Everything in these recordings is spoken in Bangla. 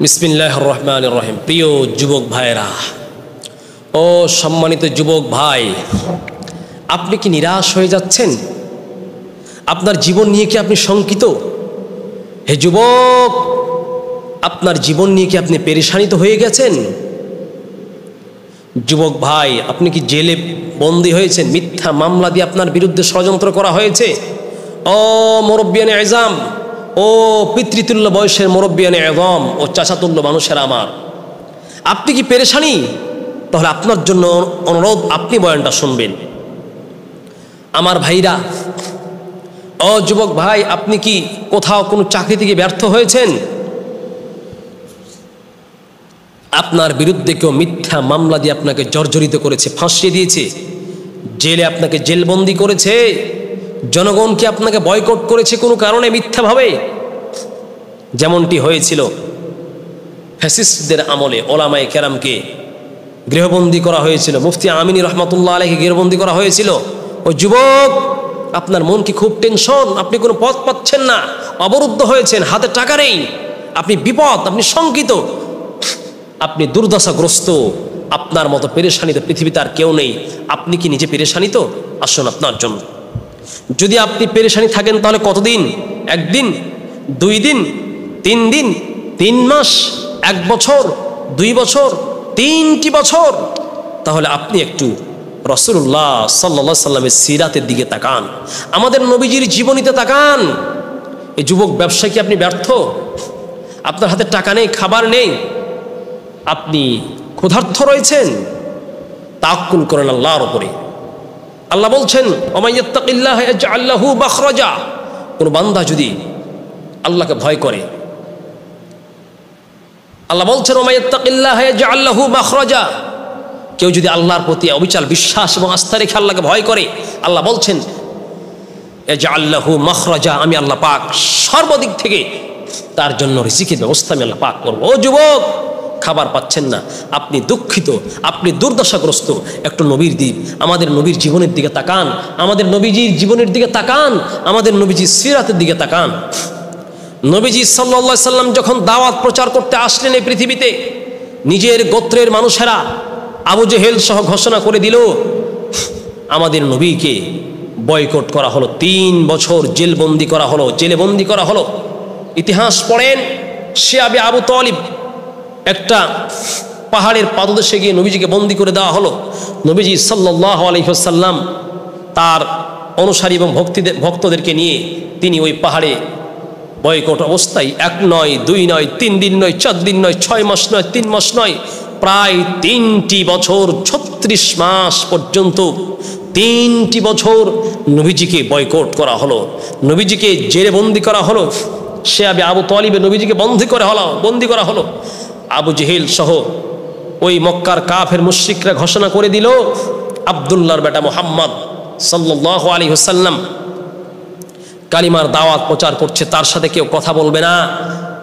বিসমিল্লাহির রহমানির রহিম। প্রিয় যুবক ভাইরা ও সম্মানিত যুবক ভাই, আপনি কি নিরাশ হয়ে যাচ্ছেন? আপনার জীবন নিয়ে কি আপনি শঙ্কিত? হে যুবক, আপনার জীবন নিয়ে কি আপনি পেরেশানিত হয়ে গেছেন? যুবক ভাই, আপনি কি জেলে বন্দী হয়েছেন? মিথ্যা মামলা দিয়ে আপনার বিরুদ্ধে ষড়যন্ত্র করা হয়েছে। ও মুরব্বিয়ানে আযম, ও পিতৃতুল্য বয়সের মুরব্বিয়ানে আযম ও চাচাতুল্য মানুষের আমার, আপনি কি পেরেশানি? তাহলে আপনার জন্য অনুরোধ, আপনি বয়ানটা শুনবেন। আমার ভাইরা, ও যুবক ভাই, আপনি কি কোথাও কোনো চাকরি থেকে ব্যর্থ হয়েছেন? আপনার বিরুদ্ধে কেউ মিথ্যা মামলা দিয়ে আপনাকে জর্জরিত করেছে, ফাঁসিয়ে দিয়েছে, জেলে আপনাকে জেলবন্দি করেছে, জনগণ কি আপনাকে বয়কট করেছে কোনো কারণে মিথ্যাভাবে? যেমনটি হয়েছিল ফ্যাসিস্টদের আমলে, ওলামায়ে কেরামকে গৃহবন্দী করা হয়েছিল, মুফতি আমিনী রহমতুল্লাহ আলাইহি গৃহবন্দী করা হয়েছিল। ও যুবক, আপনার মন কি খুব টেনশন? আপনি কোনো পথ পাচ্ছেন না, অবরুদ্ধ হয়েছেন, হাতে টাকা নেই, আপনি বিপদ, আপনি শঙ্কিত, আপনি দুর্দশাগ্রস্ত। আপনার মতো পেরেশানিতে পৃথিবীতে আর কেউ নেই। আপনি কি নিজে পেরেশানিত? আসুন আপনার জন্য। যদি আপনি পেরেশানি থাকেন, তাহলে কতদিন? একদিন, 2 দিন, 3 দিন, 3 মাস, 1 বছর, 2 বছর, 3টি বছর? তাহলে আপনি একটু রাসূলুল্লাহ সাল্লাল্লাহু আলাইহি সাল্লামের সিরাতের দিকে তাকান, আমাদের নবীজির জীবনীতে তাকান। এই যুবক ব্যবসায় কি আপনি ব্যর্থ? আপনার হাতে টাকা নেই, খাবার নেই, আপনি ক্ষুধার্ত রয়েছেন? তাওয়াক্কুল করেন আল্লাহর উপরে। আল্লাহ বলছেন, ওমাইয়াত্তাকিল্লাহ ইয়াজআল লাহু মাখরাজা। কোন বান্দা যদি আল্লাহকে ভয় করে, আল্লাহ বলছেন ওমাইয়াত্তাকিল্লাহ ইয়াজআল লাহু মাখরাজা। কেউ যদি আল্লাহর প্রতি অবিচল বিশ্বাস এবং আস্থা রেখে আল্লাহকে ভয় করে, আল্লাহ বলছেন ইয়াজআল লাহু মাখরাজা, আমি আল্লাহ পাক সর্বদিক থেকে তার জন্য রিজিকের ব্যবস্থা আমি আল্লাহ পাক করব। ও যুবক, খাবার পাচ্ছেন না, আপনি দুঃখিত, আপনি দুর্দশাগ্রস্ত, একটু নবীর দিক, আমাদের নবীর জীবনের দিকে তাকান, আমাদের নবীজির জীবনের দিকে তাকান, আমাদের নবীজির সিরাতের দিকে তাকান। নবীজি সাল্লাল্লাহু আলাইহি সাল্লাম যখন দাওয়াত প্রচার করতে আসলেন এই পৃথিবীতে, নিজের গোত্রের মানুষেরা আবু জেহেল সহ ঘোষণা করে দিল, আমাদের নবীকে বয়কট করা হলো, 3 বছর জেলবন্দি করা হলো, জেলে বন্দি করা হলো। ইতিহাস পড়েন, শিয়াবে আবু তালিব একটা পাহাড়ের পাদদেশে গিয়ে নবীজিকে বন্দি করে দেওয়া হলো। নবীজি সাল্লাল্লাহু আলাইহি ওয়াসাল্লাম তার অনুসারী এবং ভক্তদেরকে নিয়ে তিনি ওই পাহাড়ে বয়কট অবস্থায় 1 নয়, 2 নয়, 3 দিন নয়, 4 দিন নয়, 6 মাস নয়, 3 মাস নয়, প্রায় 3টি বছর 36 মাস পর্যন্ত 3টি বছর নবীজিকে বয়কট করা হলো, নবীজিকে জেলে বন্দি করা হলো। সে আবু তালিবে নবীজিকে বন্দি করা হলো। আবু জেহেল সহ ওই মক্কার কাফের মুশরিকরা ঘোষণা করে দিল, আব্দুল্লাহর বেটা মুহাম্মদ সাল্লাল্লাহু আলাইহি ওয়াসাল্লাম কালিমার দাওয়াত প্রচার করছে, তার সাথে কেউ কথা বলবে না,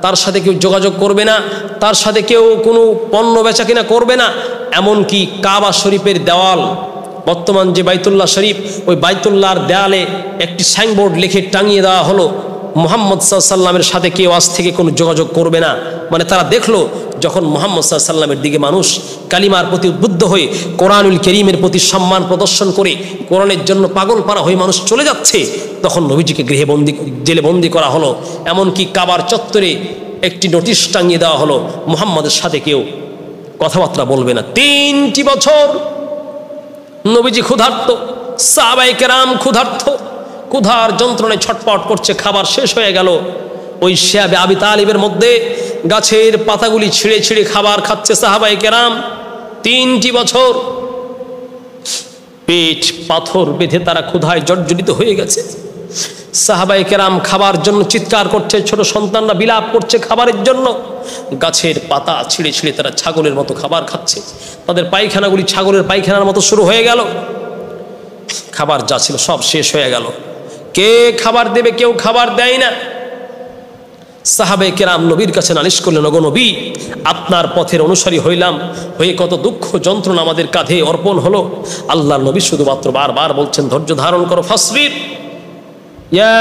তার সাথে কেউ যোগাযোগ করবে না, তার সাথে কেউ কোনো পণ্য বেচা কিনা করবে না। এমনকি কাবা শরীফের দেওয়াল, বর্তমান যে বাইতুল্লাহ শরীফ, ওই বাইতুল্লাহর দেয়ালে একটি সাইনবোর্ড লিখে টাঙিয়ে দেওয়া হলো, মুহাম্মদ সাল্লাল্লাহু আলাইহি সাল্লামের সাথে কেউ আজ থেকে কোনো যোগাযোগ করবে না। মানে তারা দেখলো, যখন মুহাম্মদ সাল্লাল্লাহু আলাইহি সাল্লামের দিকে মানুষ কালিমার প্রতি উদ্বুদ্ধ হয়ে, কোরআনুল কারীমের প্রতি সম্মান প্রদর্শন করে, কোরআনের জন্য পাগল পারা হয়ে মানুষ চলে যাচ্ছে, তখন নবীজিকে জেলে বন্দি করা হলো। এমনকি কাবার চত্বরে একটি নোটিশ টাঙিয়ে দেওয়া হলো, মুহাম্মদের সাথে কেউ কথাবার্তা বলবে না। 3টি বছর নবীজি ক্ষুধার্ত, সাহাবায়ে কেরাম ক্ষুধার্ত, ক্ষুধার যন্ত্রণায় ছটপট করছে, খাবার শেষ হয়ে গেল। ওই শিয়াবে আবি তালিবের মধ্যে গাছের পাতাগুলি ছিঁড়ে ছিঁড়ে খাবার খাচ্ছে সাহাবায়ে কেরাম। 3টি বছর পেট পাথর বেঁধে তারা ক্ষুধায় জর্জরিত হয়ে গেছে। সাহাবায়ে কেরাম খাবার জন্য চিৎকার করছে, ছোট সন্তানরা বিলাপ করছে খাবারের জন্য। গাছের পাতা ছিঁড়ে ছিঁড়ে তারা ছাগলের মতো খাবার খাচ্ছে, তাদের পায়খানাগুলি ছাগলের পায়খানার মতো শুরু হয়ে গেল। খাবার যা ছিল সব শেষ হয়ে গেল। কে খাবার দেবে? কেউ খাবার দেয় না। সাহাবায়ে কেরাম নবীর কাছে নালিশ করলেন, ওগো নবী, আপনার পথের অনুসারী হইলাম, হয়ে কত দুঃখ যন্ত্রণা আমাদের কাঁধে অর্পণ হলো। আল্লাহর নবী শুধুমাত্র বারবার বলছেন, ধৈর্য ধারণ করো, ফাসবির ইয়া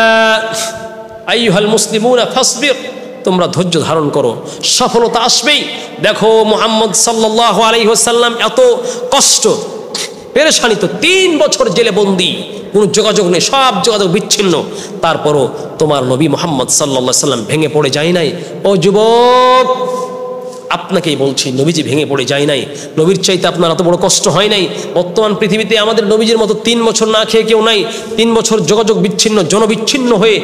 আইয়ুহাল মুসলিমুনা ফাসবির, তোমরা ধৈর্য ধারণ করো, সফলতা আসবেই। দেখো মুহাম্মদ সাল্লাল্লাহু আলাইহি ওয়াসাল্লাম এত কষ্ট পেরেশানিত, 3 বছর জেলে বন্দি, কোনো যোগাযোগ নেই, সব যোগাযোগ বিচ্ছিন্ন। তারপরও তোমার নবী মুহাম্মদ সাল্লাল্লাহু আলাইহি ওয়াসাল্লাম ভেঙে পড়ে যায় নাই। ও যুবক, আপনাকেই বলছি, নবীজি ভেঙে পড়ে যায় নাই। নবীর চাইতে আপনার এত বড় কষ্ট হয় নাই। বর্তমান পৃথিবীতে আমাদের নবীজির মতো 3 বছর না খেয়ে কেউ নাই। 3 বছর যোগাযোগ বিচ্ছিন্ন, জনবিচ্ছিন্ন হয়ে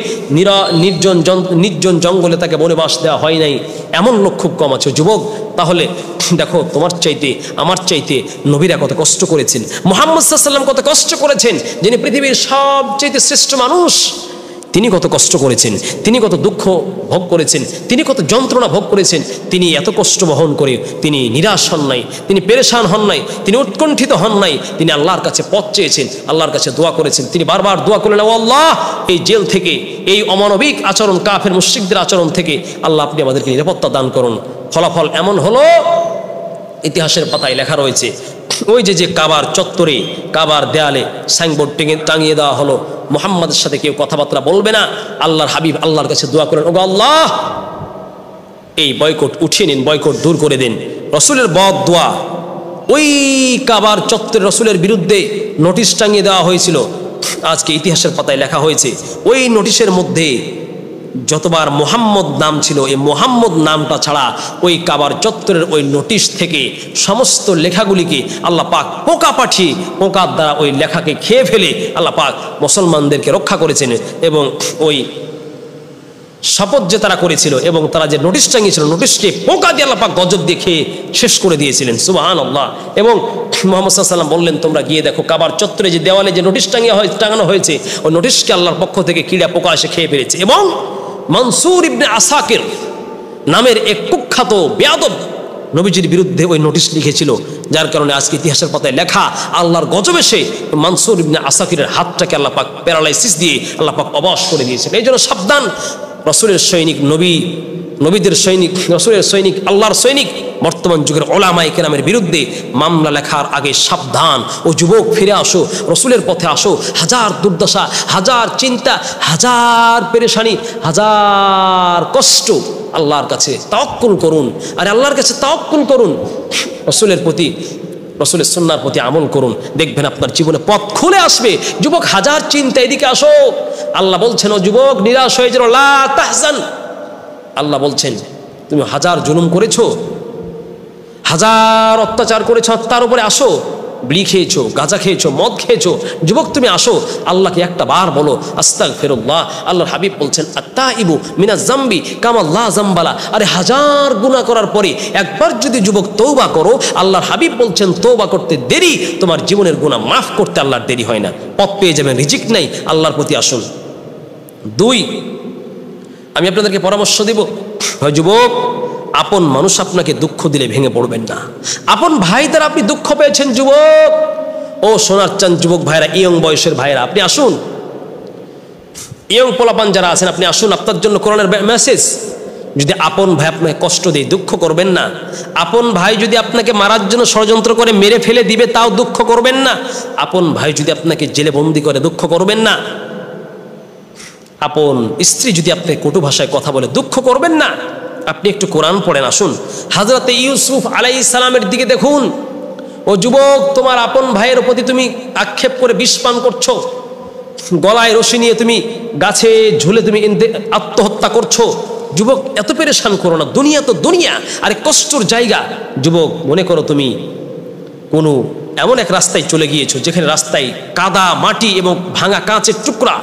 নির্জন জঙ্গলে তাকে বনবাস দেওয়া হয় নাই, এমন লোক খুব কম আছে। যুবক, তাহলে দেখো তোমার চাইতে আমার চাইতে নবীরা কত কষ্ট করেছেন, মুহাম্মদ সাল্লাল্লাহু আলাইহি ওয়াসাল্লাম কত কষ্ট করেছেন, যিনি পৃথিবীর সবচাইতে শ্রেষ্ঠ মানুষ, তিনি কত কষ্ট করেছেন, তিনি কত দুঃখ ভোগ করেছেন, তিনি কত যন্ত্রণা ভোগ করেছেন। তিনি এত কষ্ট বহন করে তিনি নিরাশ হন নাই, তিনি পেরেশান হন নাই, তিনি উৎকণ্ঠিত হন নাই। তিনি আল্লাহর কাছে পথ চেয়েছেন, আল্লাহর কাছে দোয়া করেছেন। তিনি বারবার দোয়া করলেন, ও আল্লাহ, এই জেল থেকে, এই অমানবিক আচরণ, কাফের মুশরিকদের আচরণ থেকে আল্লাহ আপনি আমাদেরকে নিরাপত্তা দান করুন। ফলাফল এমন হলো, ইতিহাসের পাতায় লেখা রয়েছে, ওই যে কাবার চত্বরে, কাবার দেয়ালে সাইনবোর্ড টাঙিয়ে দেওয়া হলো, মুহাম্মাদের সাথে কেউ কথাবার্তা বলবে না। আল্লাহর হাবিব আল্লাহর কাছে দোয়া করেন, ওগো আল্লাহ, এই বয়কট উঠিয়ে নিন, বয়কট দূর করে দিন। রসুলের বদ দোয়া, ওই কাবার চত্বরে রসুলের বিরুদ্ধে নোটিশ টাঙিয়ে দেওয়া হয়েছিল। আজকে ইতিহাসের পাতায় লেখা হয়েছে, ওই নোটিশের মধ্যে যতবার মোহাম্মদ নাম ছিল, এই মোহাম্মদ নামটা ছাড়া ওই কাবার চত্বরের ওই নোটিশ থেকে সমস্ত লেখাগুলিকে আল্লাহ পাক পোকা পাঠিয়ে, পোকার দ্বারা ওই লেখাকে খেয়ে ফেলে আল্লাহ পাক মুসলমানদেরকে রক্ষা করেছেন। এবং ওই শপথ যে তারা করেছিল এবং তারা যে নোটিশ টাঙিয়েছিল, নোটিশকে পোকা দিয়ে আল্লাহ পাক গজব দিয়ে খেয়ে শেষ করে দিয়েছিলেন। সুবহানাল্লাহ। এবং মুহাম্মদ সাল্লাল্লাহু আলাইহি ওয়াসাল্লাম বললেন, তোমরা গিয়ে দেখো কাবার চত্বরে যে দেওয়ালে যে নোটিশ টাঙানো হয়েছে, ওই নোটিশকে আল্লাহর পক্ষ থেকে কীড়া পোকা এসে খেয়ে ফেলেছে। এবং মনসুর ইবনে আসাকির নামের এক কুখ্যাত বেয়াদব নবীজির বিরুদ্ধে ওই নোটিশ লিখেছিল, যার কারণে আজকে ইতিহাসের পাতায় লেখা, আল্লাহর গজবে সে মনসুর ইবনে আসাকিরের হাতটাকে আল্লাহ পাক প্যারালাইসিস দিয়ে আল্লাহ পাক অবশ করে দিয়েছেন। এই জন্য সাবধান, রসুলের সৈনিক, নবীদের সৈনিক, রসুলের সৈনিক, আল্লাহর সৈনিক, বর্তমান যুগের ওলামায়ে কেরামের বিরুদ্ধে মামলা লেখার আগে সাবধান। ও যুবক, ফিরে আসো, রসুলের পথে আসো। হাজার দুর্দশা, হাজার চিন্তা, হাজার পেরেশানি, হাজার কষ্ট, আল্লাহর কাছে তাওয়াক্কুল করুন। আর আল্লাহর কাছে তাওয়াক্কুল করুন, রসুলের প্রতি, রসুলের সুন্নাহর প্রতি আমল করুন, দেখবেন আপনার জীবনে পথ খুলে আসবে। যুবক, হাজার চিন্তা, এদিকে আসো। আল্লাহ বলছেন, ও যুবক, নিরাশ হয়ে যাও, লা তাহজান। আল্লাহ বলছেন, তুমি হাজার জুলুম করেছো, হাজার অত্যাচার করেছো, তার উপরে আসো। বিড়ি খেয়েছো, গাঁজা খেয়েছো, মদ খেয়েছো, যুবক তুমি আসো, আল্লাহকে একটা বার বলো, আস্তাগফিরুল্লাহ। আল্লাহর হাবিব বলছেন, আত্তাইবু মিনাজ জামবি কামা লা জামবালা। আরে হাজার গুনাহ করার পরে একবার যদি যুবক তওবা করো, আল্লাহর হাবিব বলছেন, তওবা করতে দেরি, তোমার জীবনের গুনাহ মাফ করতে আল্লাহর দেরি হয় না, পথ পেয়ে যাবেন, রিজিক নাই। আল্লাহর প্রতি আসুন। 2, আমি আপনাদেরকে পরামর্শ দেব, যুবক, আপন মানুষ আপনাকে দুঃখ দিলে ভেঙে পড়বেন না। আপন ভাই দ্বারা আপনি দুঃখ পেয়েছেন, যুবক, ও সোনার চান যুবক ভাইরা, ইয়ং বয়সের ভাইরা, আপনি আসুন। ইয়ং পোলাপান যারা আছেন, আপনি আসুন, আপনার জন্য কোরআনের মেসেজ। যদি আপন ভাই আপনাকে কষ্ট দেয়, দুঃখ করবেন না। আপন ভাই যদি আপনাকে মারার জন্য ষড়যন্ত্র করে মেরে ফেলে দিবে, তাও দুঃখ করবেন না। আপন ভাই যদি আপনাকে জেলে বন্দি করে, দুঃখ করবেন না। আপন স্ত্রী যদি আপনাকে কটু ভাষায় কথা বলে, দুঃখ করবেন না। আপনি একটু কোরআন পড়েন, আসুন। হযরতে ইউসুফ আলাইহিস সালামের দিকে দেখুন। ও যুবক, তোমার আপন ভাইয়ের প্রতি তুমি আক্ষেপ করে বিষ পান করছো, গলায় রশি নিয়ে তুমি গাছে ঝুলে তুমি আত্মহত্যা করছো। যুবক, এত পেরেশান করো না, দুনিয়া তো দুনিয়া, আরে কষ্টর জায়গা। যুবক, মনে করো তুমি কোনো এমন এক রাস্তায় চলে গিয়েছো, যেখানে রাস্তায় কাদা, মাটি এবং ভাঙা কাঁচের টুকরা।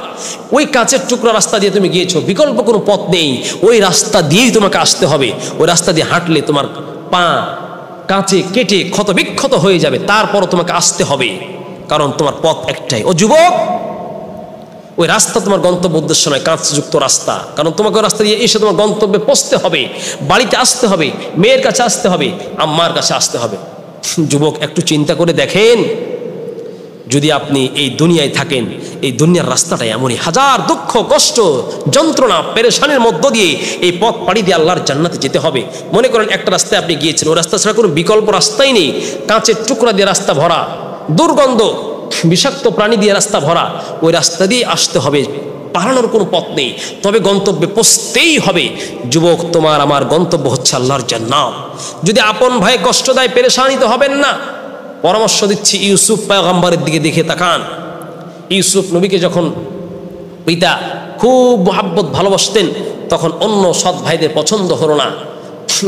ওই কাঁচের টুকরা রাস্তা দিয়ে তুমি গিয়েছো, বিকল্প কোনো পথ নেই, ওই রাস্তা দিয়েই তোমাকে আসতে হবে। ওই রাস্তা দিয়ে হাঁটলে তোমার পা কাঁচে কেটে ক্ষত বিক্ষত হয়ে যাবে, তারপরও তোমাকে আসতে হবে, কারণ তোমার পথ একটাই। ও যুবক, ওই রাস্তা তোমার গন্তব্য উদ্দেশ্য নয়, কাঁচযুক্ত রাস্তা, কারণ তোমাকে ওই রাস্তা দিয়ে এসে তোমার গন্তব্যে পৌঁছতে হবে, বাড়িতে আসতে হবে, মেয়ের কাছে আসতে হবে, আম্মার কাছে আসতে হবে। যুবক, একটু চিন্তা করে দেখেন, যদি আপনি এই দুনিয়ায় থাকেন, এই দুনিয়ার রাস্তাটা এমনই, হাজার দুঃখ, কষ্ট, যন্ত্রণা, পেরেশানির মধ্য দিয়ে এই পথ পাড়ি দিয়ে আল্লাহর জান্নাতে যেতে হবে। মনে করেন একটা রাস্তায় আপনি গিয়েছেন, ওই রাস্তা ছাড়া কোনো বিকল্প রাস্তাই নেই, কাঁচের টুকরা দিয়ে রাস্তা ভরা, দুর্গন্ধ, বিষাক্ত প্রাণী দিয়ে রাস্তা ভরা, ওই রাস্তা দিয়ে আসতে হবে পালানোর কোনো পথ নেই, তবে গন্তব্যে পৌঁছতেই হবে। যুবক, তোমার আমার গন্তব্য হচ্ছে আল্লাহর জান্নাত। যদি আপন ভাই কষ্ট দেয়, পেরেশানিত হবেন না। পরামর্শ দিচ্ছি, ইউসুফ পয়গম্বরের দিকে দেখে তাকান। ইউসুফ নবীকে যখন পিতা খুব মহাব্বত ভালোবাসতেন, তখন অন্য সৎ ভাইদের পছন্দ হলো না।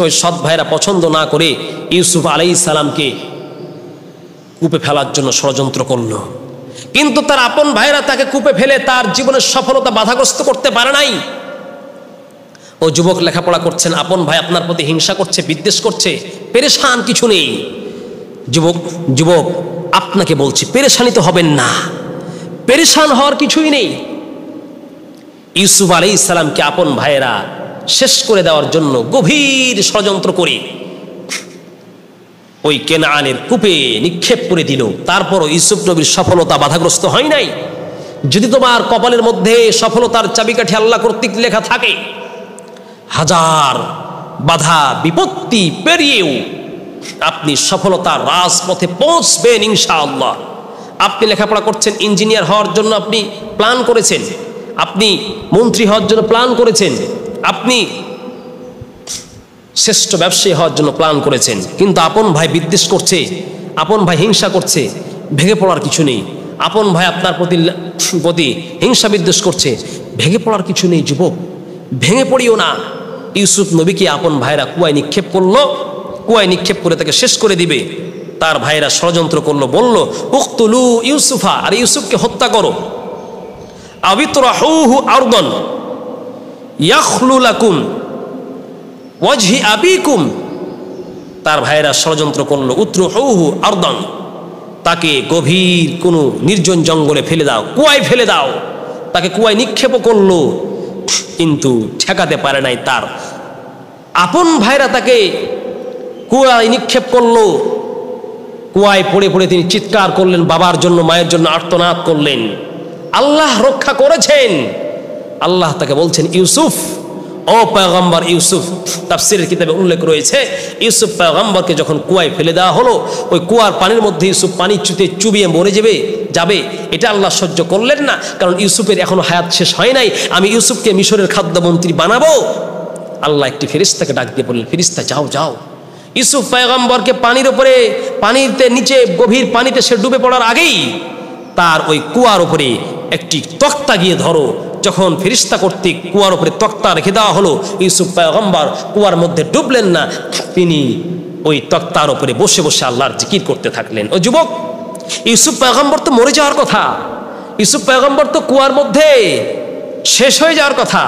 ওই সৎ ভাইরা পছন্দ না করে ইউসুফ আলাইহিস সালামকে কূপে ফেলার জন্য ষড়যন্ত্র করল। কিন্তু তার আপন ভাইরা তাকে কূপে ফেলে তার জীবনের সফলতা বাধাগ্রস্ত করতে পারে নাই। ও যুবক, লেখাপড়া করছেন, আপন ভাই আপনার প্রতি হিংসা করছে, বিদ্বেষ করছে, পেরেশান কিছু নেই। যুবক আপনাকে বলছি, পেরেশানিত হবেন না, পেরেশান হওয়ার কিছুই নেই। ইউসুফ আলাইহিস সালামকে আপন ভাইয়েরা শেষ করে দেওয়ার জন্য গভীর ষড়যন্ত্র করে ওই কেনানের কূপে নিক্ষেপ করে দিল। তারপরও ইউসুফ নবীর সফলতা বাধাগ্রস্ত হয় নাই। যদি তোমার কপালের মধ্যে সফলতার চাবিকাঠি আল্লাহ কর্তৃক লেখা থাকে, হাজার বাধা বিপত্তি পেরিয়েও আপনি সফলতার রাজপথে পৌঁছবেন ইনশাআল্লাহ। আপনি লেখাপড়া করছেন, ইঞ্জিনিয়ার হওয়ার জন্য আপনি প্ল্যান করেছেন, আপনি মন্ত্রী হওয়ার জন্য প্ল্যান করেছেন, আপনি শ্রেষ্ঠ ব্যবসায়ী হওয়ার জন্য প্ল্যান করেছেন, কিন্তু আপন ভাই বিদ্বেষ করছে, আপন ভাই হিংসা করছে, ভেঙে পড়ার কিছু নেই। আপন ভাই আপনার প্রতি হিংসা বিদ্বেষ করছে, ভেঙে পড়ার কিছু নেই। যুবক, ভেঙে পড়িও না। ইউসুফ নবীকে আপন ভাইরা কুয়ায় নিক্ষেপ করলো, কুয়ায় নিক্ষেপ করে তাকে শেষ করে দিবে। তার ভাইরা ষড়যন্ত্র করলো, বলল উকতুলু ইউসুফা, আর ইউসুফকে হত্যা করো। আবিতরাহুহু আরদান ইয়াখলু লাকুম ওয়াজহি আবিকুম। তার ভাইরা ষড়যন্ত্র করলো, উতরুহুহু আরদান, তাকে গভীর কোনো নির্জন জঙ্গলে ফেলে দাও, কুয়ায় ফেলে দাও। তাকে কুয়ায় নিক্ষেপও করলো, কিন্তু ঠেকাতে পারে নাই। তার আপন ভাইরা তাকে কুয়ায় নিক্ষেপ করলো। কুয়ায় পড়ে পড়ে তিনি চিৎকার করলেন, বাবার জন্য, মায়ের জন্য আর্তনাদ করলেন। আল্লাহ রক্ষা করেছেন। আল্লাহ তাকে বলছেন, ইউসুফ, ও পয়গম্বর ইউসুফ। তাফসীরের কিতাবে উল্লেখ রয়েছে, ইউসুফ পয়গম্বরকে যখন কুয়ায় ফেলে দেওয়া হলো, ওই কুয়ার পানির মধ্যে ইউসুফ পানি চুবিয়ে মরে যাবে, এটা আল্লাহ সহ্য করলেন না। কারণ ইউসুফের এখনো হায়াত শেষ হয় নাই, আমি ইউসুফকে মিশরের খাদ্যমন্ত্রী বানাবো। আল্লাহ একটি ফেরেশতাকে ডাক দিয়ে বললেন, ফেরেশতা যাও যাও, ইউসুফ পয়গম্বরকে পানিতে নিচে গভীর পানিতে সে ডুবে পড়ার আগেই তার ওই কুয়ার উপরে একটি তক্তা গিয়ে ধরো। যখন ফেরেশতা কর্তৃক কুয়ার উপরে তক্তা রেখে দেওয়া হলো, ইউসুফ পয়গম্বর কুয়ার মধ্যে ডুবলেন না, তিনি ওই তক্তার উপরে বসে বসে আল্লাহর জিকির করতে থাকলেন। ও যুবক, ইউসুফ পয়গম্বর তো মরে যাওয়ার কথা, ইউসুফ পয়গম্বর তো কুয়ার মধ্যে শেষ হয়ে যাওয়ার কথা।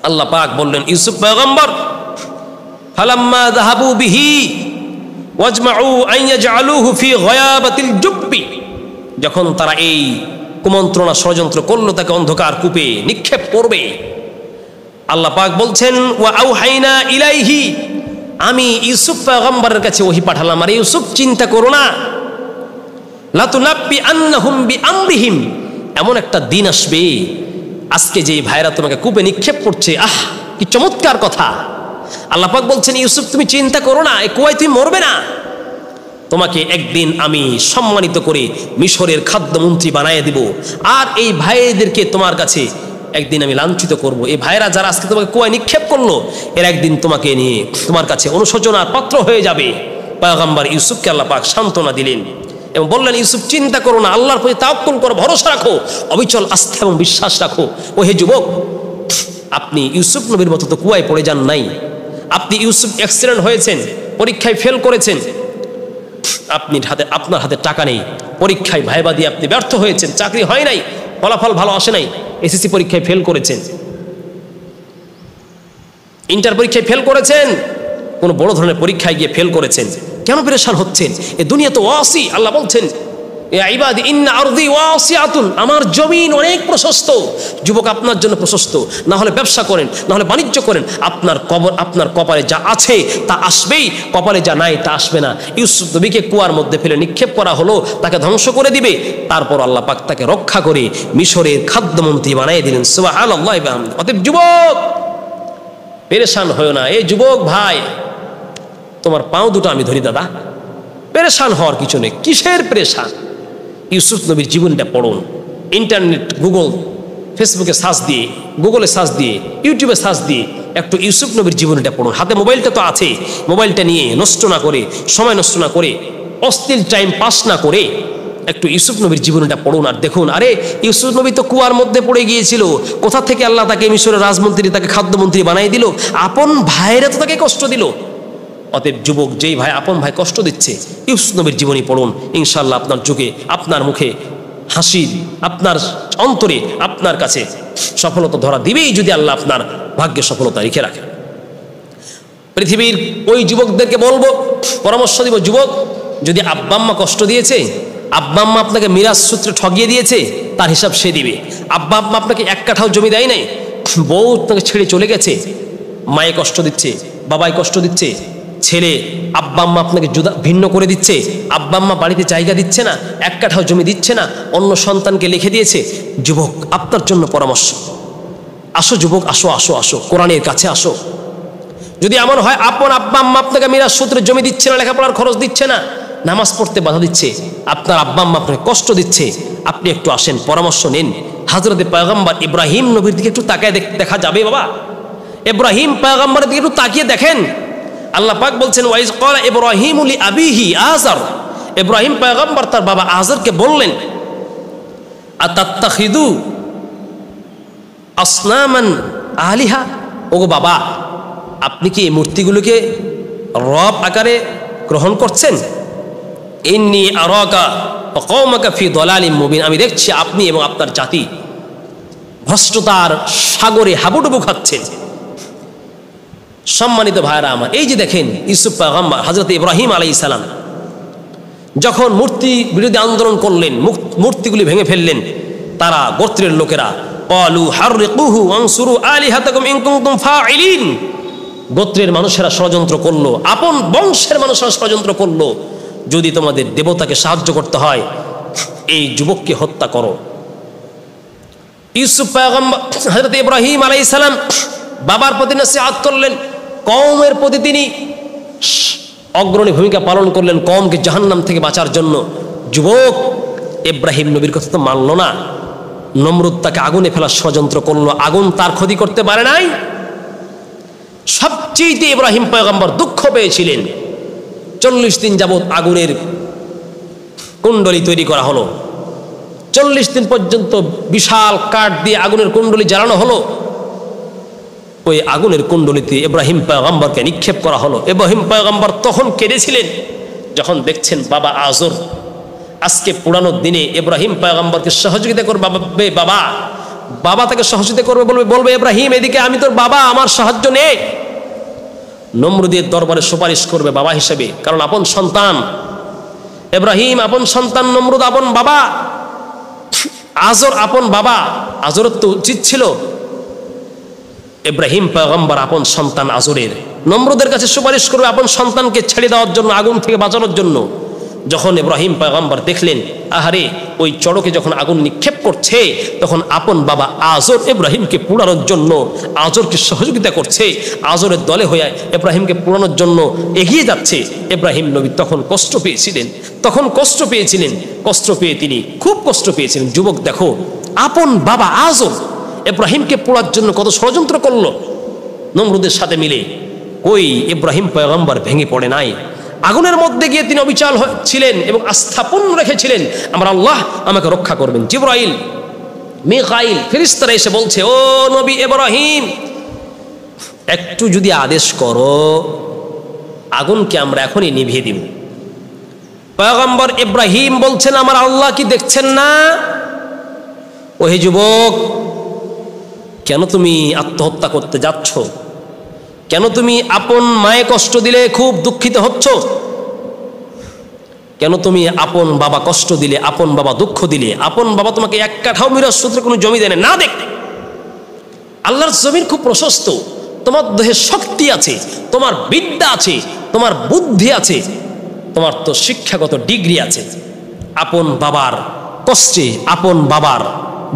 আল্লাহ পাক বললেন, ইউসুফ পয়গম্বর ফালাম্মা যাহাবু বিহি ওয়াজমাউ আন ইয়াজআলুহু ফি গয়াবাতিল জুব্বি, যখন তারা এই কুমন্ত্রণা ষড়যন্ত্র করলো তাকে অন্ধকার কূপে নিক্ষেপ করবে, আল্লাহ পাক বলছেন, ওয়া আউহাইনা ইলাইহি, আমি ইউসুফ পয়গম্বরের কাছে ওহী পাঠালাম, আর ইউসুফ চিন্তা করো না, লাতুনাব্বি আন্নাহুম বিআমরিহিম, এমন একটা দিন আসবে, আজকে যে ভাইরা তোমাকে কূপে নিক্ষেপ করছে, আহ কি চমৎকার কথা। আল্লাহ পাক বলছেন, ইউসুফ তুমি চিন্তা করো না, এই কুয়ায় তুমি মরবে না, তোমাকে একদিন আমি সম্মানিত করে মিশরের খাদ্যমন্ত্রী বানিয়ে দিব, আর এই ভাইদেরকে তোমার কাছে একদিন আমি লাঞ্ছিত করব। এই ভাইরা যারা আজকে তোমাকে কুয়ায় নিক্ষেপ করলো, এর একদিন তোমাকে নিয়ে তোমার কাছে অনুশোচনার পাত্র হয়ে যাবে। পয়গম্বর ইউসুফকে আল্লাহ পাক সান্ত্বনা দিলেন এবং বললেন, ইউসুফ চিন্তা করো না, আল্লাহর প্রতি তাওয়াক্কুল করো, ভরসা রাখো, অবিচল আস্থা এবং বিশ্বাস রাখো। ও হে যুবক, আপনি ইউসুফ নবীর মতো তো কুয়ায় পড়ে যান নাই। আপনি ইউসুফ অ্যাক্সিডেন্ট হয়েছেন, পরীক্ষায় ফেল করেছেন, আপনার হাতে টাকা নেই, পরীক্ষায় ভাইবা দিয়ে আপনি ব্যর্থ হয়েছেন, চাকরি হয় নাই, ফলাফল ভালো আসে নাই, এসএসসি পরীক্ষায় ফেল করেছেন, ইন্টার পরীক্ষায় ফেল করেছেন, কোনো বড় ধরনের পরীক্ষায় গিয়ে ফেল করেছেন, কেন পেরেশান হচ্ছেন? এ দুনিয়া তো ওয়াসি। আল্লাহ বলছেন, ইয়া ইবাদি ইন্না আরদি ওয়াসিআতুন, আমার জমিন অনেক প্রশস্ত। যুবক, আপনার জন্য প্রশস্ত, না হলে ব্যবসা করেন, না হলে বাণিজ্য করেন, আপনার কপালে যা আছে তা আসবেই, কপালে যা নাই তা আসবে না। ইউসুফ নবীকে কুয়ার মধ্যে ফেলে নিক্ষেপ করা হলো, তাকে ধ্বংস করে দিবে, তারপর আল্লাহ পাক তাকে রক্ষা করে মিশরের খাদ্যমন্ত্রী বানিয়ে দিলেন। সুবহানাল্লাহ ওয়া বিহামদিহি। অতএব যুবক, পেরেশান হয়েও না। এই যুবক ভাই, তোমার পাও দুটো আমি ধরি দাদা, পেরেশান হওয়ার কিছু নেই। কিসের পেরেশান? ইউসুফ নবীর জীবনটা পড়ুন, ইন্টারনেট, গুগল ফেসবুকে সার্চ দিয়ে, গুগলে সার্চ দিয়ে, ইউটিউবে সার্চ দিয়ে একটু ইউসুফ নবীর জীবনীটা পড়ুন। হাতে মোবাইলটা তো আছে, মোবাইলটা নিয়ে নষ্ট না করে, সময় নষ্ট না করে, অস্থির টাইম পাস না করে একটু ইউসুফ নবীর জীবনীটা পড়ুন আর দেখুন, আরে ইউসুফ নবী তো কুয়ার মধ্যে পড়ে গিয়েছিল, কোথা থেকে আল্লাহ তাকে মিশরের রাজমন্ত্রী, তাকে খাদ্যমন্ত্রী বানাই দিল, আপন ভাইয়েরা তো তাকে কষ্ট দিল। অতএব যুবক, যেই ভাই আপন ভাই কষ্ট দিচ্ছে, ইউসুফ নবীর জীবনী পড়ুন, ইনশাআল্লাহ আপনার যুগে, আপনার মুখে হাসি, আপনার অন্তরে, আপনার কাছে সফলতা ধরা দিবেই যদি আল্লাহ আপনার ভাগ্যে সফলতা রেখে রাখে। পৃথিবীর ওই যুবকদেরকে বলবো, পরামর্শ দিব, যুবক, যদি আব্বা আম্মা কষ্ট দিয়েছে, আব্বা আম্মা আপনাকে মিরাজ সূত্রে ঠগিয়ে দিয়েছে, তার হিসাব সে দিবে। আব্বা আম্মা আপনাকে এক কাঠাও জমি দেয় নাই, বউ আপনাকে ছেড়ে চলে গেছে, মায়ে কষ্ট দিচ্ছে, বাবাই কষ্ট দিচ্ছে, ছেলে আব্বা আম্মা আপনাকে জুদা ভিন্ন করে দিচ্ছে, আব্বা আম্মা বাড়িতে জায়গা দিচ্ছে না, এক কাঠাও জমি দিচ্ছে না, অন্য সন্তানকে লিখে দিয়েছে। যুবক, আপনার জন্য পরামর্শ, আসো যুবক, আসো আসো আসো, কোরআনের কাছে আসো। যদি এমন হয় আপন আব্বা আম্মা আপনাকে মিরাজ সূত্রে জমি দিচ্ছে না, লেখাপড়ার খরচ দিচ্ছে না, নামাজ পড়তে বাধা দিচ্ছে, আপনার আব্বা আম্মা আপনাকে কষ্ট দিচ্ছে, আপনি একটু আসেন, পরামর্শ নিন। হযরতে পয়গম্বর ইব্রাহিম নবীর দিকে একটু তাকায় দেখা যাবে বাবা। ইব্রাহিম পয়গম্বরের দিকে একটু তাকিয়ে দেখেন। আল্লাহ পাক বলছেন, ওয়াইজ ক্বালা ইব্রাহিমু লিআবিহি আযার, ইব্রাহিম পয়গম্বর তার বাবা আযরকে বললেন, আতাত্তাখিদু আসনামান আলিহা, ওগো বাবা, আপনি কি এই মূর্তিগুলোকে রব আকারে গ্রহণ করছেন? ইন্নী আরাকা ওয়া কওমাকা ফি দালালিম মুবিন, আমি দেখছি আপনি এবং আপনার জাতি ভ্রষ্টতার সাগরে হাবুডুবু খাচ্ছেন। সম্মানিত ভাইরা আমার, এই যে দেখেন ইউসুফ পয়গম্বর, হযরত ইব্রাহিম আলাইহিস সালাম যখন মূর্তি বিরোধী আন্দোলন করলেন, মূর্তিগুলি ভেঙে ফেললেন, তারা গোত্রের লোকেরা ক্বালু হাররিকুহু ওয়ানসুরু আলিহাতাকুম ইন কুনতুম ফাইলিন, গোত্রের মানুষেরা ষড়যন্ত্র করলো, আপন বংশের মানুষেরা ষড়যন্ত্র করলো, যদি তোমাদের দেবতাকে সাহায্য করতে হয় এই যুবককে হত্যা করো। ইউসুফ পয়গম্বর, হযরত ইব্রাহিম আলাইহিস সালাম বাবার প্রতি নসিহত করলেন, কওমের প্রতি তিনি অগ্রণী ভূমিকা পালন করলেন কওমকে জাহান্নাম থেকে বাঁচার জন্য। যুবক, ইব্রাহিম নবীর কথা তো মানল না, নমরুদ তাকে আগুনে ফেলার ষড়যন্ত্র করলো, আগুন তার ক্ষতি করতে পারে নাই। সবচেয়ে ইব্রাহিম পয়গম্বর দুঃখ পেয়েছিলেন। 40 দিন যাবৎ আগুনের কুণ্ডলী তৈরি করা হলো, 40 দিন পর্যন্ত বিশাল কাঠ দিয়ে আগুনের কুণ্ডলী জ্বালানো হলো, ওই আগুনের কুণ্ডলীতে ইব্রাহিম পয়গম্বরকে নিক্ষেপ করা হলো। ইব্রাহিম পয়গম্বর তখন কেঁদেছিলেন যখন দেখছেন বাবা আযর আজকে পুরানোর দিনে ইব্রাহিম পয়গম্বরকে সহযোগিতা করবে। বাবা বাবা তাকে সহযোগিতা করবে, বলবে ইব্রাহিম এদিকে, আমি তোর বাবা, আমার সাহায্য নে। নমরুদের দরবারে সুপারিশ করবে বাবা হিসেবে, কারণ আপন সন্তান ইব্রাহিম, আপন সন্তান নমরুদ, আপন বাবা আযর, আপন বাবা আযরের তো উচিত ছিল ইব্রাহিম পয়গম্বর আপন সন্তান আযরের নমরুদের কাছে সুপারিশ করবে আপন সন্তানকে ছেড়ে দেওয়ার জন্য, আগুন থেকে বাঁচানোর জন্য। যখন ইব্রাহিম পয়গম্বর দেখলেন আহারে ওই চড়কে যখন আগুন নিক্ষেপ করছে, তখন আপন বাবা আযর ইব্রাহিমকে পোড়ানোর জন্য আযরকে সহযোগিতা করছে, আযরের দলে হয়ে ইব্রাহিমকে পোড়ানোর জন্য এগিয়ে যাচ্ছে। ইব্রাহিম নবী তখন কষ্ট পেয়েছিলেন, কষ্ট পেয়ে তিনি খুব কষ্ট পেয়েছিলেন। যুবক দেখো, আপন বাবা আযর ইব্রাহিমকে পোড়ার জন্য কত ষড়যন্ত্র করলো নমরুদের সাথে মিলে। ওই ইব্রাহিম পয়গম্বর ভেঙে পড়ে নাই, আগুনের মধ্যে গিয়ে তিনি অবিচল ছিলেন এবং আস্থাপূর্ণ রেখেছিলেন আমার আল্লাহ আমাকে রক্ষা করবেন। জিবরাইল, মিকাইল ফেরেশতারা এসে বলছে, ও নবী ইব্রাহিম, একটু যদি আদেশ করো আগুনকে আমরা এখনই নিভিয়ে দিব। পয়গম্বর ইব্রাহিম বলছেন, আমার আল্লাহ কি দেখছেন না? ওহে যুবক, কেন তুমি আত্মহত্যা করতে যাচ্ছ? কেন তুমি আপন মায়ে কষ্ট দিলে খুব দুঃখিত হচ্ছ? কেন তুমি আপন বাবা কষ্ট দিলে, আপন বাবা দুঃখ দিলে? আপন বাবা তোমাকে এক কাঠাও মিরাজ সূত্রে কোনো জমি দেয় না। দেখ, আল্লাহর জমিন খুব প্রশস্ত, তোমার দেহে শক্তি আছে, তোমার বিদ্যা আছে, তোমার বুদ্ধি আছে, তোমার তো শিক্ষাগত ডিগ্রি আছে। আপন বাবার কষ্টে, আপন বাবার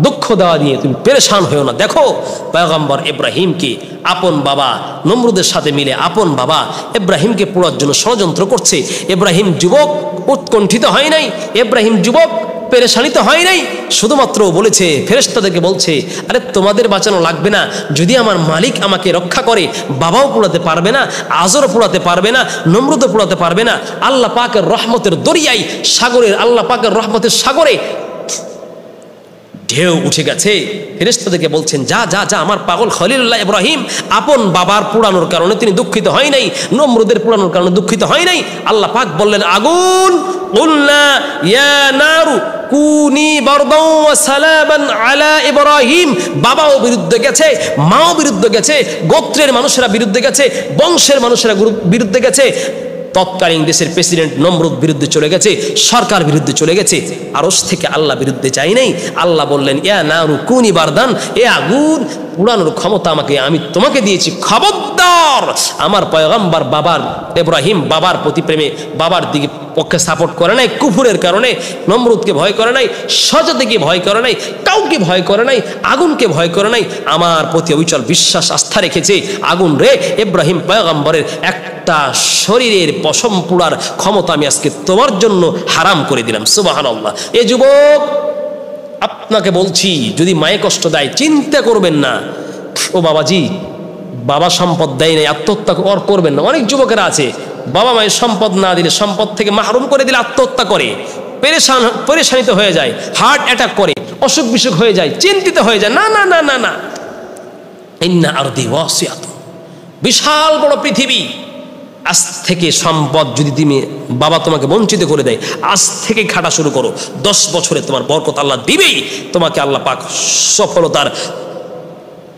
দুঃখ দেওয়া নিয়ে তুমি পেরেশান হয়েও না। দেখো পয়গম্বর ইব্রাহিমকে আপন বাবা নমরুদের সাথে মিলে আপন বাবা ইব্রাহিমকে পোড়ার জন্য ষড়যন্ত্র করছে। ইব্রাহিম যুবক উৎকণ্ঠিত হয় নাই, ইব্রাহিম যুবক পেরেশানি তো হয় নাই, শুধুমাত্র বলেছে, ফেরেশতাদেরকে বলছে, আরে তোমাদের বাঁচানো লাগবে না, যদি আমার মালিক আমাকে রক্ষা করে, বাবাও পোড়াতে পারবে না, আজরও পোড়াতে পারবে না, নমরুদও পোড়াতে পারবে না। আল্লাহ পাকের রহমতের দরিয়ায়, সাগরের, আল্লাহ পাকের রহমতের সাগরে ঢেউ উঠে গেছে। ফেরেশতাদেরকে বলছেন, যা যা যা, আমার পাগল খলিলুল্লাহ ইব্রাহিম আপন বাবার পোড়ানোর কারণে তিনি দুঃখিত হয় নাই, নমরুদের পোড়ানোর কারণে দুঃখিত হয় নাই। আল্লাহ পাক বললেন, আগুন, কুলনা ইয়া নারু কুনি বারদান ওয়া সালামান আলা ইব্রাহিম। বাবাও বিরুদ্ধে গেছে, মাও বিরুদ্ধে গেছে, গোত্রের মানুষেরা বিরুদ্ধে গেছে, বংশের মানুষেরা বিরুদ্ধে গেছে, তৎকালীন দেশের প্রেসিডেন্ট নমরুদ বিরুদ্ধে চলে গেছে, সরকার বিরুদ্ধে চলে গেছে, আরশ থেকে আল্লাহ বিরুদ্ধে চাই নাই। আল্লাহ বললেন, ইয়া নারু কুনি বারদান, এ আগুন পুরানোর ক্ষমতা আমাকে, আমি তোমাকে দিয়েছি, খবরদার আমার পয়গম্বর বাবার ইব্রাহিম বাবার প্রতি প্রেমে, বাবার দিকে পক্ষে সাপোর্ট করে নাই, কুফুরের কারণে নমরুদকে ভয় করে নাই, সজাতিকে ভয় করে নাই, কাউকে ভয় করে নাই, আগুনকে ভয় করে নাই, আমার প্রতি অবিচল বিশ্বাস আস্থা রেখেছে। আগুন রে, ইব্রাহিম পয়গম্বরের একটা শরীরের পশম পুড়ার ক্ষমতা আমি আজকে তোমার জন্য হারাম করে দিলাম। সুবহানাল্লাহ। এ যুবক, আপনাকে বলছি, যদি মায়ে কষ্ট দেয় চিন্তা করবেন না, ও বাবাজি বাবা সম্পদ দেয় নাই, আত্মহত্যা করবেন না। অনেক যুবকেরা আছে, বাবা মায়ের সম্পদ না দিলে, সম্পদ থেকে মাহরুম করে দিলে আত্মহত্যা করে, পরেশানিত হয়ে যায়, হার্ট অ্যাটাক করে, অসুখ বিসুখ হয়ে যায়, চিন্তিত হয়ে যায়। না না না না না, ইন্না আরদি ওয়াসিআতুন, বিশাল বড় পৃথিবী। আজ থেকে সম্পদ যদি তুমি, বাবা তোমাকে বঞ্চিত করে দেয়, আজ থেকে খাটা শুরু করো, 10 বছরে তোমার বরকত আল্লাহ দিবেই, তোমাকে আল্লাহ পাক সফলতার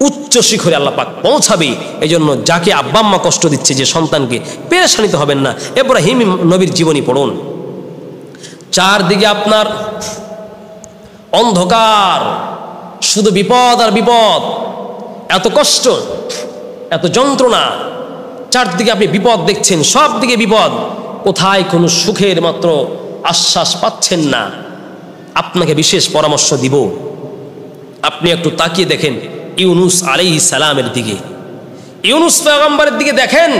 উচ্চ শিখরে আল্লাহ পাক পৌঁছাবে। এই জন্য যাকে আব্বা আম্মা কষ্ট দিচ্ছে, যে সন্তানকে, পেরেশানিতে হবেন না। ইব্রাহিম নবীর জীবনী পড়ুন, চারদিকে আপনার অন্ধকার, শুধু বিপদ আর বিপদ, এত কষ্ট, এত যন্ত্রণা, চারদিকে আপনি বিপদ দেখছেন, সব দিকে বিপদ, কোথায় কোনো সুখের মাত্র আশ্বাস পাচ্ছেন না। আপনাকে বিশেষ পরামর্শ দিব, আপনি একটু তাকিয়ে দেখেন ইউনুস আলাইহিস সালামের দিকে, ইউনুস পয়গম্বরের দিকে দেখেন।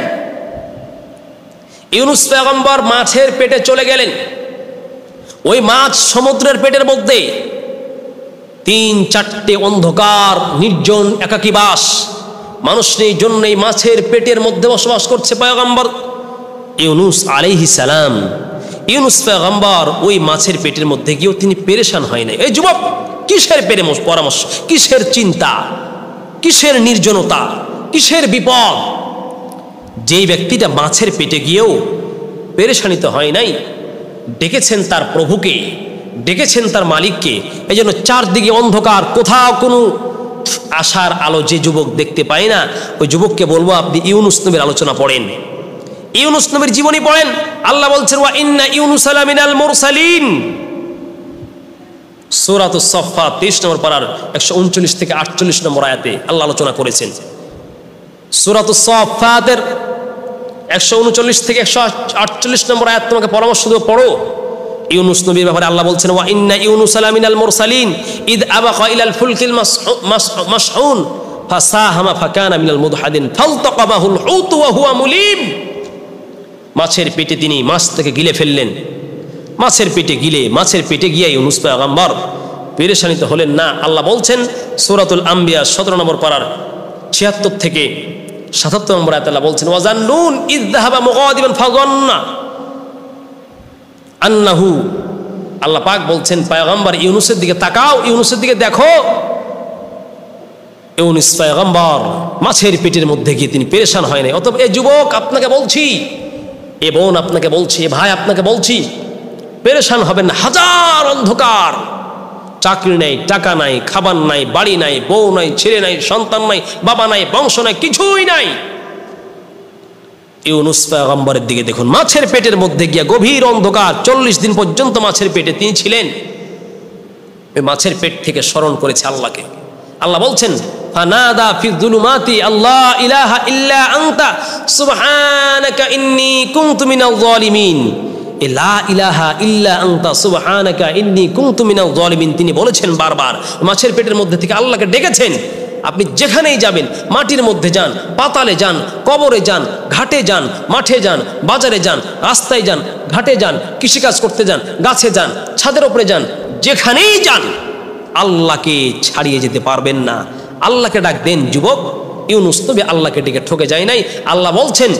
ইউনুস পয়গম্বর মাছের পেটে চলে গেলেন, ওই মাছ সমুদ্রের পেটের মধ্যে 3-4টে অন্ধকার নির্জন একাকী বাস, মানুষ নেই, জন্যই মাছের পেটের মধ্যে বসবাস করছে পয়গম্বর ইউনুস আলাইহিস সালাম। ইউনুস পয়গম্বর ওই মাছের পেটের মধ্যে গিয়েও তিনি পেরেশান হয় না। এই যুবক, কিসের পরামর্শ, কিসের চিন্তা, কিসের নির্জনতা, কিসের বিপদ? যেই ব্যক্তিটা মাছের পেটে গিয়েও পেরেশানিত হয় নাই, ডেকেছেন তার প্রভুকে, ডেকেছেন তার মালিককে। এই জন্য চারদিকে অন্ধকার, কোথাও কোনো আশার আলো যে যুবক দেখতে পায় না, ওই যুবককে বলবো আপনি ইউনুস নবীর আলোচনা পড়েন, ইউনুস নবীর জীবনী পড়েন। আল্লাহ বলছেন, ওয়া ইন্না ইউনুস লামিনাল মুরসালিন, সূরাতুস সাফফাত 23 নম্বর পারার 139 থেকে 48 নম্বর আয়াতে আল্লাহ আলোচনা করেছেন। সূরাতুস সাফফাতের 139 থেকে 148 নম্বর আয়াত তোমাকে পরামর্শ দেব, পড়ো। ইউনুস নবীর ব্যাপারে আল্লাহ বলছেন, ওয়া ইন্না ইউনুস লামিনাল মুরসালিন ইদ আবাকা ইলাল ফুলকিল মাসউন ফাসাহামা ফাকানা মিনাল মুদহাদিন ফালতাকামাহুল হুত ওয়া হুয়া মুলিম। মাছের পেটে তিনি মাছ থেকে গিলে ফেললেন, মাছের পেটে গিয়ে ইউনুস পয়গম্বর পেরেশানিত হলেন না। আল্লাহ বলছেন সূরাতুল আম্বিয়া 17 নম্বর পারার 76 থেকে 77 নম্বর আয়াতে আল্লাহ বলছেন, ওয়া জান্নুন ইয যাহাবা মুগাদিবান ফাযান্না আন্নাহু, আল্লাহ পাক বলছেন পয়গম্বর ইউনুসের দিকে তাকাও, ইউনুসের দিকে দেখো। ইউনুস পয়গম্বর মাছের পেটের মধ্যে গিয়ে তিনি পেরেশান হয় নাই। অতএব এ যুবক আপনাকে বলছি, এ বোন আপনাকে বলছি, এ ভাই আপনাকে বলছি, পেরেশান হবেন না। হাজার অন্ধকার, চাকরি নাই, টাকা নাই, খাবার নাই, বাড়ি নাই, বউ নাই, ছেলে নাই, সন্তান নাই, বাবা নাই, বংশ নাই, কিছুই নাই। ইউনুস পয়গম্বরের দিকে দেখুন, মাছের পেটের মধ্যে গিয়া গভীর অন্ধকার, 40 দিন পর্যন্ত মাছের পেটে তিনি ছিলেন। ওই মাছের পেট থেকে স্মরণ করেছে আল্লাহকে। আল্লাহ বলছেন, ফানাদা ফি যুলুমাতি আল্লা ইলাহা ইল্লা আনতা সুবহানাকা ইন্নী কুনতু মিনাল যালিমিন। লা ইলাহা ইল্লা আনতা সুবহানাকা ইন্নী কুনতু মিনাল যালিমিন তিনি বলেছেন বারবার। মাছের পেটের মধ্যে থেকে আল্লাহকে ডেকেছেন। আপনি যেখানেই যাবেন, মাটির মধ্যে যান, পাতালে যান, কবরে যান, ঘাটে যান, মাঠে যান, বাজারে যান, রাস্তায় যান, ঘাটে যান, কৃষিকাজ করতে যান, গাছে যান, ছাদের উপরে যান, যেখানেই যান আল্লাহকে ছাড়িয়ে যেতে পারবেন না। আল্লাহকে ডাক দেন যুবক। ইউনুস নবী আল্লাহকে ডেকে ঠকে যায় নাই। আল্লাহ বলছেন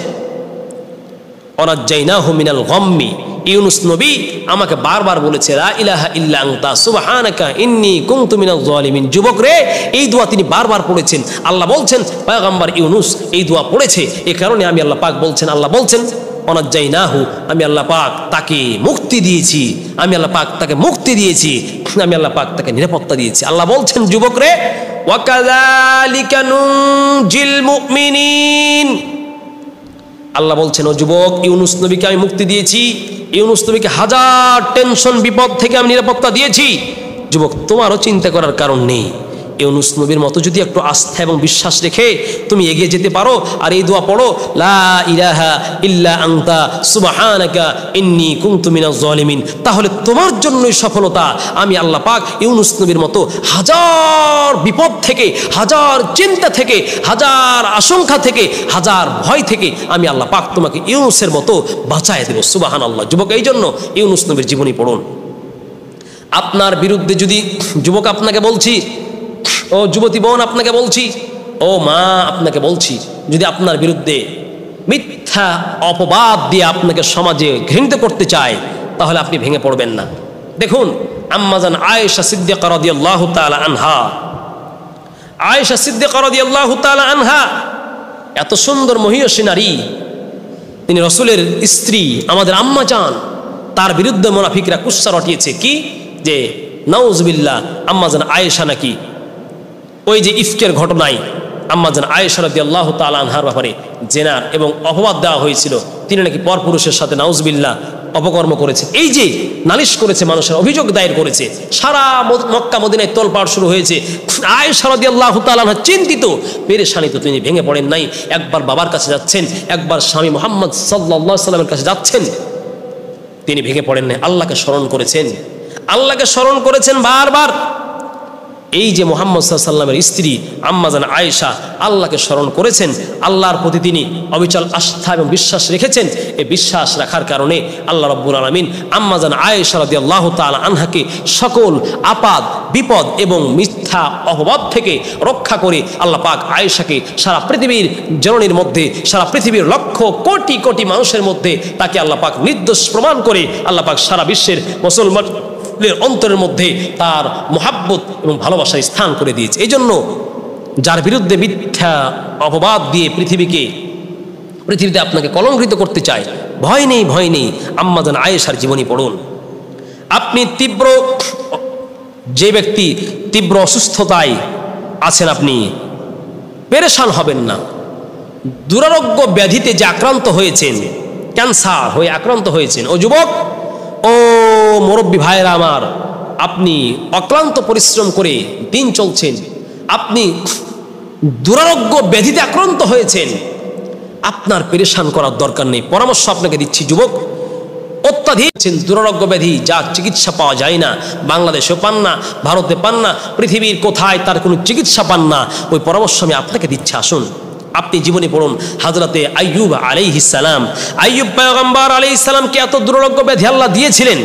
ওয়ানাজ্জাইনাহু মিনাল গাম্মি, ইউনুস নবী আমাকে বারবার বলেছে লা ইলাহা ইল্লা আনতা সুবহানাকা ইন্নী কুনতু মিনাজ জালিমিন। যুবক রে, এই দোয়া তিনি বারবার পড়েছেন। আল্লাহ বলছেন পয়গম্বর ইউনুস এই দোয়া পড়েছে, এই কারণে আমি আল্লাহ পাক বলছেন, আল্লাহ বলছেন ওয়ানাজ্জাইনাহু, আমি আল্লাহ পাক তাকে মুক্তি দিয়েছি, আমি আল্লাহ পাক তাকে মুক্তি দিয়েছি, আমি আল্লাহ পাক তাকে নিরাপত্তা দিয়েছি। আল্লাহ বলছেন যুবক রে ওয়া কাযালিকা নুনজিল মুমিনিন, আল্লাহ বলছেন ও যুবক, ইউনুস নবীকে আমি মুক্তি দিয়েছি, ইউনুস নবীকে হাজার টেনশন বিপদ থেকে আমি নিরাপত্তা দিয়েছি। যুবক, তোমারও চিন্তা করার কারণ নেই। ইউনুস নবীর মতো যদি একটু আস্থা এবং বিশ্বাস রেখে তুমি এগিয়ে যেতে পারো আর এই দোয়া পড়ো লা ইলাহা ইল্লা আনতা সুবহানাকা ইন্নী কুনতু মিনাজ জালিমিন, তাহলে তোমার জন্যই সফলতা। আমি আল্লাহ পাক ইউনুস নবীর মতো হাজার বিপদ থেকে, হাজার চিন্তা থেকে, হাজার আশঙ্কা থেকে, হাজার ভয় থেকে আমি আল্লাহ পাক তোমাকে ইউনুসের মতো বাঁচায় দেব। সুবহানাল্লাহ। যুবক, এই জন্য ইউনুস নবীর জীবনী পড়ুন। আপনার বিরুদ্ধে যদি, যুবক আপনাকে বলছি, ও যুবতী বোন আপনাকে বলছি, ও মা আপনাকে বলছি, যদি আপনার বিরুদ্ধে মিথ্যা অপবাদ দিয়ে আপনাকে সমাজে ঘৃণিত করতে চায় তাহলে আপনি ভেঙে পড়বেন না। দেখুন আম্মাজান আয়েশা সিদ্দিকা রাদিয়াল্লাহু তাআলা আনহা, আয়েশা সিদ্দিকা রাদিয়াল্লাহু তাআলা আনহা এত সুন্দর মহিয়সী নারী, তিনি রসুলের স্ত্রী, আমাদের আম্মা জান। তার বিরুদ্ধে মুনাফিকরা কুৎসা রটিয়েছে কি, যে নাউজুবিল্লাহ আম্মাজান আয়েশা নাকি ওই যে ইফকের ঘটনায় আম্মাজান আয়েশা রাদিয়াল্লাহু তাআলা আনহার ব্যাপারে জেনার এবং অপবাদ দেওয়া হয়েছিল, তিনি নাকি পরপুরুষের সাথে নাউজুবিল্লাহ অপকর্ম করেছে। এই যে নালিশ করেছে, মানুষের অভিযোগ দায়ের করেছে, সারা মক্কা মদিনায় তোলপাড় শুরু হয়েছে। আয়েশা রাদিয়াল্লাহু তাআলা আনহা চিন্তিত, পেরেশানিত, তিনি ভেঙে পড়েন নাই। একবার বাবার কাছে যাচ্ছেন, একবার স্বামী মুহাম্মদ সাল্লাল্লাহু আলাইহি ওয়াসাল্লামের কাছে যাচ্ছেন, তিনি ভেঙে পড়েন নাই। আল্লাহকে স্মরণ করেছেন, আল্লাহকে স্মরণ করেছেন বারবার। এই যে মুহাম্মদ সাল্লাল্লাহু আলাইহি ওয়াসাল্লামের স্ত্রী আম্মাজান আয়েশা আল্লাহকে স্মরণ করেছেন, আল্লাহর প্রতি তিনি অবিচল আস্থা এবং বিশ্বাস রেখেছেন। এই বিশ্বাস রাখার কারণে আল্লাহ রাব্বুল আলামিন আম্মাজান আয়েশা রাদিয়াল্লাহু তাআলা আনহাকে সকল আপাদ বিপদ এবং মিথ্যা অপবাদ থেকে রক্ষা করে আল্লাহ পাক আয়েশাকে সারা পৃথিবীর জননীর মধ্যে, সারা পৃথিবীর লক্ষ কোটি কোটি মানুষের মধ্যে তাকে আল্লাহ পাক নির্দোষ প্রমাণ করে আল্লাহ পাক সারা বিশ্বের মুসলমান অন্তরের মধ্যে তার মোহাব্বত এবং ভালোবাসার স্থান করে দিয়েছে। এই জন্য যার বিরুদ্ধে মিথ্যা অপবাদ দিয়ে পৃথিবীতে আপনাকে কলঙ্কিত করতে চায়, ভয় নেই, ভয় নেই। আম্মাজান আয়েশার জীবনী পড়ুন। আপনি যে ব্যক্তি তীব্র অসুস্থতায় আছেন, আপনি পেরেশান হবেন না। দুরারোগ্য ব্যাধিতে যে আক্রান্ত হয়েছেন, ক্যান্সার হয়ে আক্রান্ত হয়েছেন, ও যুবক, ও মুরব্বী ভাইয়েরা আমার, আপনি অক্লান্ত পরিশ্রম করে দিন চলছেন, আপনি দুরারোগ্য ব্যাধিতে আক্রান্ত হয়েছেন, আপনার পেরেশান করার দরকার নেই। পরামর্শ আপনাকে দিচ্ছি যুবক, অত্যাধিক দুরারোগ্য ব্যাধি যার চিকিৎসা পাওয়া যায় না, বাংলাদেশেও পান না, ভারতে পান না, পৃথিবীর কোথায় তার কোনো চিকিৎসা পান না, ওই পরামর্শ আমি আপনাকে দিচ্ছি। আসুন আপনি জীবনে পড়ুন হযরতে আইয়ুব আলাইহিস সালাম। আইয়ুব পয়গম্বর আলাইহিস সালামকে এত দুরারোগ্য ব্যাধি আল্লাহ দিয়েছিলেন,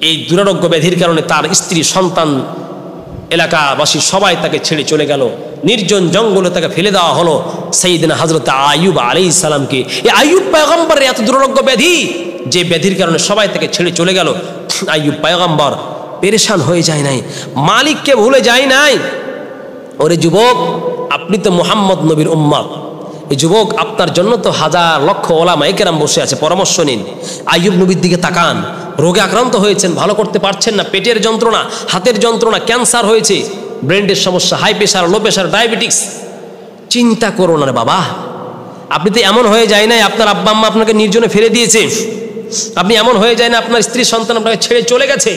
এই দুরারোগ্য ব্যাধির কারণে তার স্ত্রী, সন্তান, এলাকাবাসী সবাই তাকে ছেড়ে চলে গেল, নির্জন জঙ্গলে তাকে ফেলে দেওয়া হলো। সাইয়েদনা হযরত আইয়ুব আলাইহিস সালামকে, এই আইয়ুব পয়গম্বরের এত দুরারোগ্য ব্যাধি, যে ব্যাধির কারণে সবাই তাকে ছেড়ে চলে গেল, আইয়ুব পয়গম্বর পেরেশান হয়ে যায় নাই, মালিককে ভুলে যায় নাই। ওরে যুবক, আপনি তো মুহাম্মদ নবীর উম্মত, এই যুবক আপনার জন্য তো হাজার লক্ষ ওলামায়ে কেরাম বসে আছে, পরামর্শ নিন। আইয়ুব নবীর দিকে তাকান, রোগে আক্রান্ত হয়েছেন, ভালো করতে পারছেন না, পেটের যন্ত্রণা, হাতের যন্ত্রণা, ক্যান্সার হয়েছে, ব্রেনের সমস্যা, high pressure, low pressure, diabetics. চিন্তা করো না রে বাবা, আপনি তো এমন হয়ে যায় নাই আপনার আব্বা আম্মা আপনাকে নির্জনে ফেলে দিয়েছে, আপনি এমন হয়ে যায় না আপনার স্ত্রী সন্তান আপনাকে ছেড়ে চলে গেছে।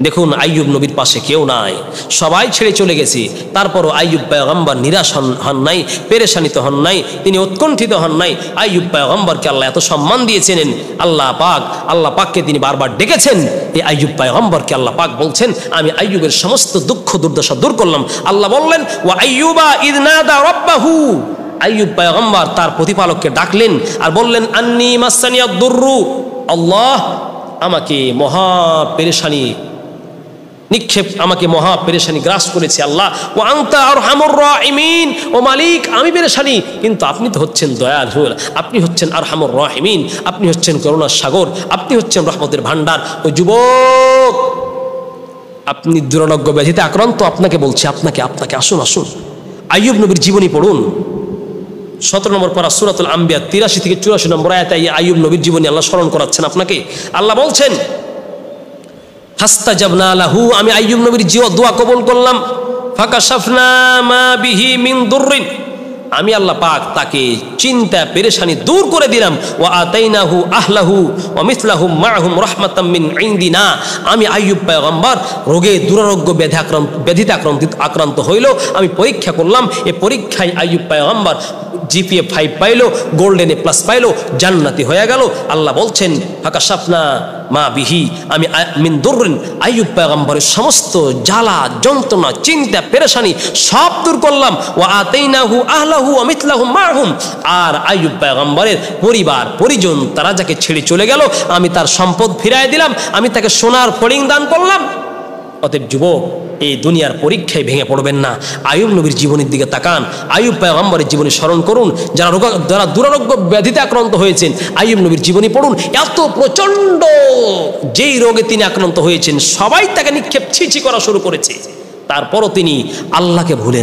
দেখুন আইয়ুব নবীর পাশে কেউ নাই, সবাই ছেড়ে চলে গেছে, তারপরও আইয়ুব পয়গম্বর নিরাশ হন নাই, পেরেশানিত হন নাই, তিনি উৎকণ্ঠিত হন নাই। আইয়ুব পয়গম্বরকে আল্লাহ এত সম্মান দিয়েছেন, আল্লাহ পাককে তিনি বারবার ডেকেছেন। এই আইয়ুব পয়গম্বরকে আল্লাহ পাক বলছেন, আমি আইয়ুবের সমস্ত দুঃখ দুর্দশা দূর করলাম। আল্লাহ বললেন, ওয়া আইয়ুবা ইয নাদা রাব্বাহু, আইয়ুব পয়গম্বর তার প্রতিপালককে ডাকলেন আর বললেন, আন্নী মাসানিয়াদ দুররু, আল্লাহ আমাকে মহা পেরেশানি নিক্ষেপ আমাকে মহা পেরেশানি গ্রাস করেছে আল্লাহ। ও আনতা আরহামুর রাহিমিন, ও মালিক আমি পেরেশানি, কিন্তু আপনি তো হচ্ছেন দয়ালু, আপনি হচ্ছেন আরহামুর রাহিমিন, আপনি হচ্ছেন করুণার সাগর, আপনি হচ্ছেন রহমতের ভান্ডার। ও যুবক, আপনি দুরারোগ্য ব্যাধিতে আক্রান্ত, আপনাকে বলছি, আপনাকে আসুন আসুন আইয়ুব নবীর জীবনী পড়ুন। 17 নম্বর পারা সূরাতুল আম্বিয়া 83 থেকে 84 নম্বর আয়াতে আইয়ুব নবীর জীবনী আল্লাহ স্মরণ করাচ্ছেন আপনাকে। আল্লাহ বলছেন ফাস্তাজাবনা লাহু, আমি আইয়ুব নবীর দোয়া কবুল করলাম। ফাকাশাফনা মা বিহি মিন দুররিন, আমি আল্লাহ পাক তাকে চিন্তা পেরেশানি দূর করে দিলাম। ওয়া আতাইনাহু আহলাহু ওয়া মিসলাহুম মাআহুম রাহমাতাম মিন ইনদিনা, আমি আইয়ুব পয়গম্বর রোগে দুরারোগ্য ব্যাধিতে আক্রান্ত হইল, আমি পরীক্ষা করলাম। এই পরীক্ষায় আইয়ুব পয়গম্বর জিপিএ 5 পাইলো, গোল্ডেন এ প্লাস পাইলো, জান্নাতি হয়ে গেল। আল্লাহ বলছেন ফাকাশাফনা মা বিহি, আমি মিন দুররিন, আইয়ুব পয়গম্বরের সমস্ত জ্বালা যন্ত্রণা চিন্তা পেরেশানি সব দূর করলাম। ওয়া আতাইনাহু আহলাহু ওয়া মিসলাহুম মাআহুম, আর আইয়ুব পয়গম্বরের পরিবার পরিজন তারা যাকে ছেড়ে চলে গেল আমি তার সম্পদ ফিরায় দিলাম, আমি তাকে সোনার ফড়িং দান করলাম। অতএব যুবক, এই দুনিয়ার পরীক্ষায় ভেঙে পড়বেন না, আইয়ুব নবীর জীবনের দিকে তাকান, আইয়ুব পয়গম্বরের জীবনী স্মরণ করুন। যারা দুরারোগ্য ব্যাধিতে আক্রান্ত হয়েছেন আইয়ুব নবীর জীবনী পড়ুন। এত প্রচণ্ড যেই রোগে তিনি আক্রান্ত হয়েছেন সবাই তাকে নিক্ষেপ ছিছি করা শুরু করেছে, তারপরও তিনি আল্লাহকে ভুলে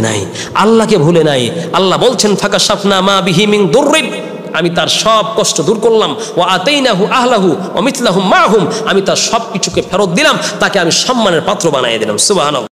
নাই, আল্লাহ বলছেন ফাকাশাফনা মা বিহি মিন দুররিন, আমি তার সব কষ্ট দূর করলাম। ওয়া আতাইনাহু আহলাহু ওয়া মিসলাহুম মাআহুম, আমি তার সব কিছুকে ফেরত দিলাম, তাকে আমি সম্মানের পাত্র বানিয়ে দিলাম। সুবহানাল্লাহ।